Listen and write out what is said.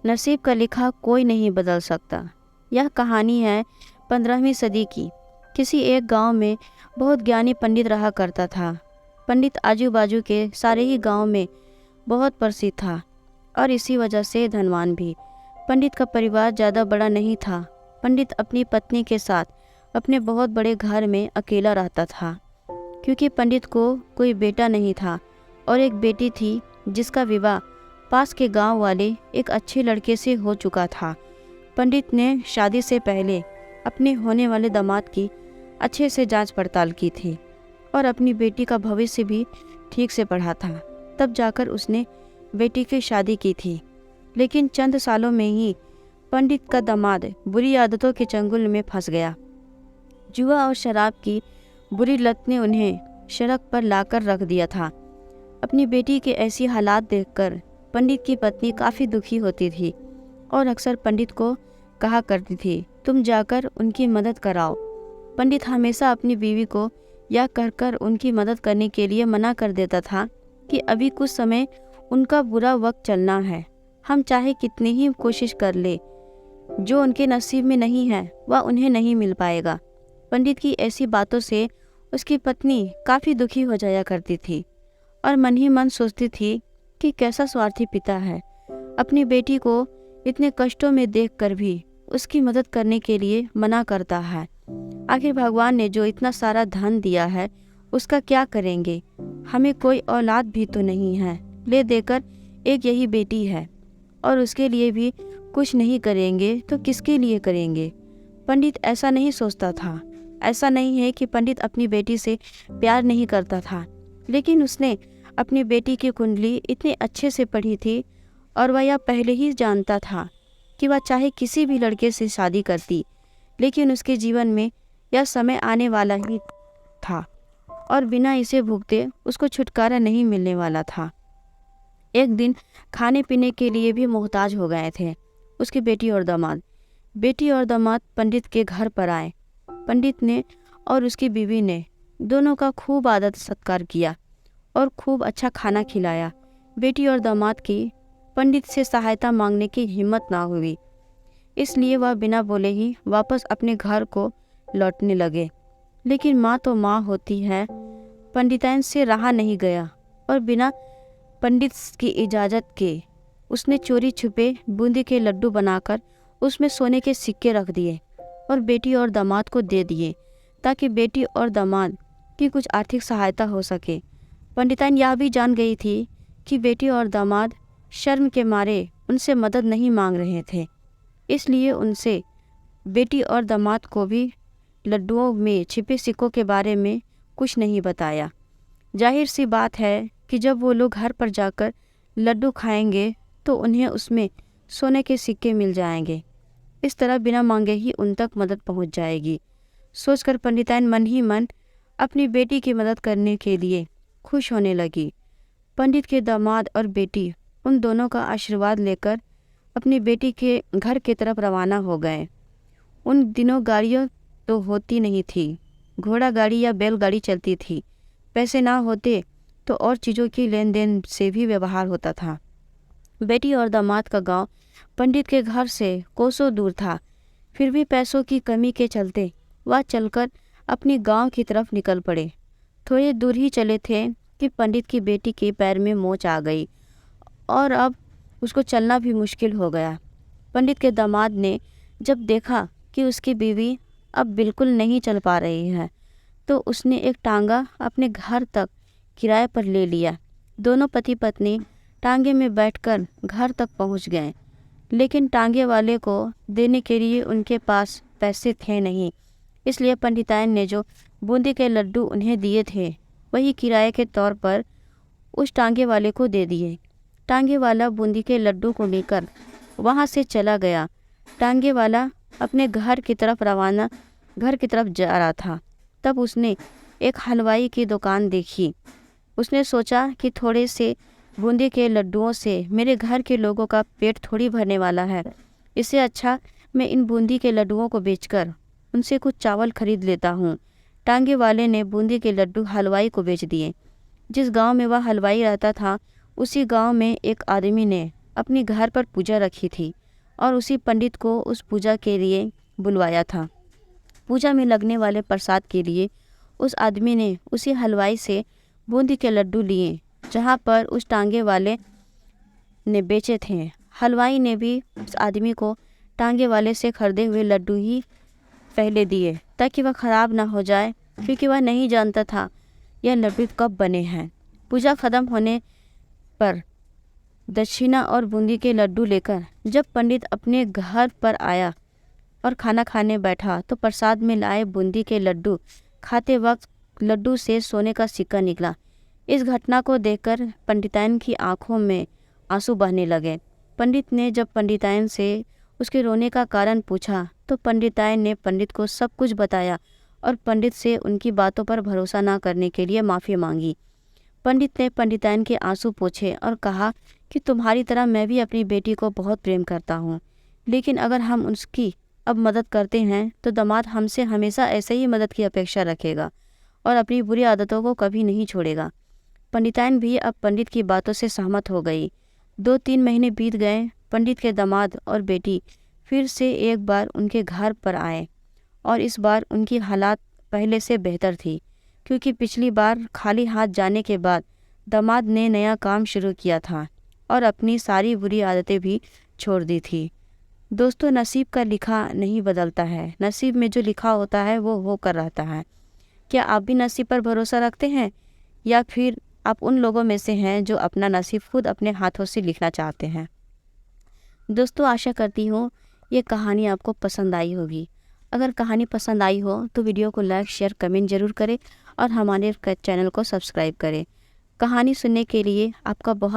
नसीब का लिखा कोई नहीं बदल सकता। यह कहानी है 15वीं सदी की। किसी एक गांव में बहुत ज्ञानी पंडित रहा करता था। पंडित आजू बाजू के सारे ही गांव में बहुत प्रसिद्ध था और इसी वजह से धनवान भी। पंडित का परिवार ज़्यादा बड़ा नहीं था। पंडित अपनी पत्नी के साथ अपने बहुत बड़े घर में अकेला रहता था, क्योंकि पंडित को कोई बेटा नहीं था और एक बेटी थी जिसका विवाह पास के गांव वाले एक अच्छे लड़के से हो चुका था। पंडित ने शादी से पहले अपने होने वाले दामाद की अच्छे से जांच पड़ताल की थी और अपनी बेटी का भविष्य भी ठीक से पढ़ा था। तब जाकर उसने बेटी की शादी की थी। लेकिन चंद सालों में ही पंडित का दामाद बुरी आदतों के चंगुल में फंस गया। जुआ और शराब की बुरी लत ने उन्हें सड़क पर लाकर रख दिया था। अपनी बेटी के ऐसी हालात देखकर पंडित की पत्नी काफ़ी दुखी होती थी और अक्सर पंडित को कहा करती थी, तुम जाकर उनकी मदद कराओ। पंडित हमेशा अपनी बीवी को यह कहकर उनकी मदद करने के लिए मना कर देता था कि अभी कुछ समय उनका बुरा वक्त चलना है। हम चाहे कितनी ही कोशिश कर ले, जो उनके नसीब में नहीं है वह उन्हें नहीं मिल पाएगा। पंडित की ऐसी बातों से उसकी पत्नी काफ़ी दुखी हो जाया करती थी और मन ही मन सोचती थी कि कैसा स्वार्थी पिता है, अपनी बेटी को इतने कष्टों में देखकर भी उसकी मदद करने के लिए मना करता है। आखिर भगवान ने जो इतना सारा धन दिया है उसका क्या करेंगे? हमें कोई औलाद भी तो नहीं है, ले देकर एक यही बेटी है और उसके लिए भी कुछ नहीं करेंगे तो किसके लिए करेंगे? पंडित ऐसा नहीं सोचता था। ऐसा नहीं है कि पंडित अपनी बेटी से प्यार नहीं करता था, लेकिन उसने अपनी बेटी की कुंडली इतने अच्छे से पढ़ी थी और वह यह पहले ही जानता था कि वह चाहे किसी भी लड़के से शादी करती, लेकिन उसके जीवन में यह समय आने वाला ही था और बिना इसे भुगते उसको छुटकारा नहीं मिलने वाला था। एक दिन खाने पीने के लिए भी मोहताज हो गए थे उसकी बेटी और दामाद। बेटी और दामाद पंडित के घर पर आए। पंडित ने और उसकी बीवी ने दोनों का खूब आदर सत्कार किया और खूब अच्छा खाना खिलाया। बेटी और दामाद की पंडित से सहायता मांगने की हिम्मत ना हुई, इसलिए वह बिना बोले ही वापस अपने घर को लौटने लगे। लेकिन माँ तो माँ होती है, पंडिताइन से रहा नहीं गया और बिना पंडित की इजाज़त के उसने चोरी छुपे बूंदी के लड्डू बनाकर उसमें सोने के सिक्के रख दिए और बेटी और दामाद को दे दिए, ताकि बेटी और दामाद की कुछ आर्थिक सहायता हो सके। पंडिताइन यह भी जान गई थी कि बेटी और दामाद शर्म के मारे उनसे मदद नहीं मांग रहे थे, इसलिए उनसे बेटी और दामाद को भी लड्डुओं में छिपे सिक्कों के बारे में कुछ नहीं बताया। जाहिर सी बात है कि जब वो लोग घर पर जाकर लड्डू खाएंगे तो उन्हें उसमें सोने के सिक्के मिल जाएंगे। इस तरह बिना मांगे ही उन तक मदद पहुंच जाएगी। सोचकर पंडिताइन मन ही मन अपनी बेटी की मदद करने के लिए खुश होने लगी। पंडित के दामाद और बेटी उन दोनों का आशीर्वाद लेकर अपनी बेटी के घर की तरफ रवाना हो गए। उन दिनों गाड़ियाँ तो होती नहीं थी, घोड़ा गाड़ी या बैलगाड़ी चलती थी। पैसे ना होते तो और चीज़ों की लेन देन से भी व्यवहार होता था। बेटी और दामाद का गांव पंडित के घर से कोसों दूर था, फिर भी पैसों की कमी के चलते वह चलकर अपनी गांव की तरफ निकल पड़े। थोड़े दूर ही चले थे कि पंडित की बेटी के पैर में मोच आ गई और अब उसको चलना भी मुश्किल हो गया। पंडित के दामाद ने जब देखा कि उसकी बीवी अब बिल्कुल नहीं चल पा रही है, तो उसने एक टांगा अपने घर तक किराए पर ले लिया। दोनों पति पत्नी टांगे में बैठकर घर तक पहुंच गए, लेकिन टांगे वाले को देने के लिए उनके पास पैसे थे नहीं, इसलिए पंडिताइन ने जो बूंदी के लड्डू उन्हें दिए थे वही किराए के तौर पर उस टांगे वाले को दे दिए। टांगे वाला बूंदी के लड्डू को लेकर वहाँ से चला गया। टांगे वाला अपने घर की तरफ जा रहा था। तब उसने एक हलवाई की दुकान देखी। उसने सोचा कि थोड़े से बूंदी के लड्डुओं से मेरे घर के लोगों का पेट थोड़ी भरने वाला है, इससे अच्छा मैं इन बूंदी के लड्डुओं को बेचकर उनसे कुछ चावल खरीद लेता हूँ। टांगे वाले ने बूंदी के लड्डू हलवाई को बेच दिए। जिस गांव में वह हलवाई रहता था उसी गांव में एक आदमी ने अपने घर पर पूजा रखी थी और उसी पंडित को उस पूजा के लिए बुलवाया था। पूजा में लगने वाले प्रसाद के लिए उस आदमी ने उसी हलवाई से बूंदी के लड्डू लिए जहाँ पर उस टांगे वाले ने बेचे थे। हलवाई ने भी उस आदमी को टांगे वाले से खरीदे हुए लड्डू ही पहले दिए ताकि वह ख़राब ना हो जाए, क्योंकि वह नहीं जानता था यह लड्डू कब बने हैं। पूजा ख़त्म होने पर दक्षिणा और बूंदी के लड्डू लेकर जब पंडित अपने घर पर आया और खाना खाने बैठा तो प्रसाद में लाए बूंदी के लड्डू खाते वक्त लड्डू से सोने का सिक्का निकला। इस घटना को देखकर पंडिताइन की आंखों में आंसू बहने लगे। पंडित ने जब पंडिताइन से उसके रोने का कारण पूछा तो पंडिताइन ने पंडित को सब कुछ बताया और पंडित से उनकी बातों पर भरोसा ना करने के लिए माफ़ी मांगी। पंडित ने पंडिताइन के आंसू पोंछे और कहा कि तुम्हारी तरह मैं भी अपनी बेटी को बहुत प्रेम करता हूँ, लेकिन अगर हम उसकी अब मदद करते हैं तो दामाद हमसे हमेशा ऐसे ही मदद की अपेक्षा रखेगा और अपनी बुरी आदतों को कभी नहीं छोड़ेगा। पंडिताइन भी अब पंडित की बातों से सहमत हो गई। 2-3 महीने बीत गए। पंडित के दामाद और बेटी फिर से एक बार उनके घर पर आए और इस बार उनकी हालात पहले से बेहतर थी, क्योंकि पिछली बार खाली हाथ जाने के बाद दामाद ने नया काम शुरू किया था और अपनी सारी बुरी आदतें भी छोड़ दी थी। दोस्तों, नसीब का लिखा नहीं बदलता है, नसीब में जो लिखा होता है वो होकर रहता है। क्या आप भी नसीब पर भरोसा रखते हैं या फिर आप उन लोगों में से हैं जो अपना नसीब खुद अपने हाथों से लिखना चाहते हैं? दोस्तों, आशा करती हूँ ये कहानी आपको पसंद आई होगी। अगर कहानी पसंद आई हो तो वीडियो को लाइक, शेयर, कमेंट जरूर करें और हमारे चैनल को सब्सक्राइब करें। कहानी सुनने के लिए आपका बहुत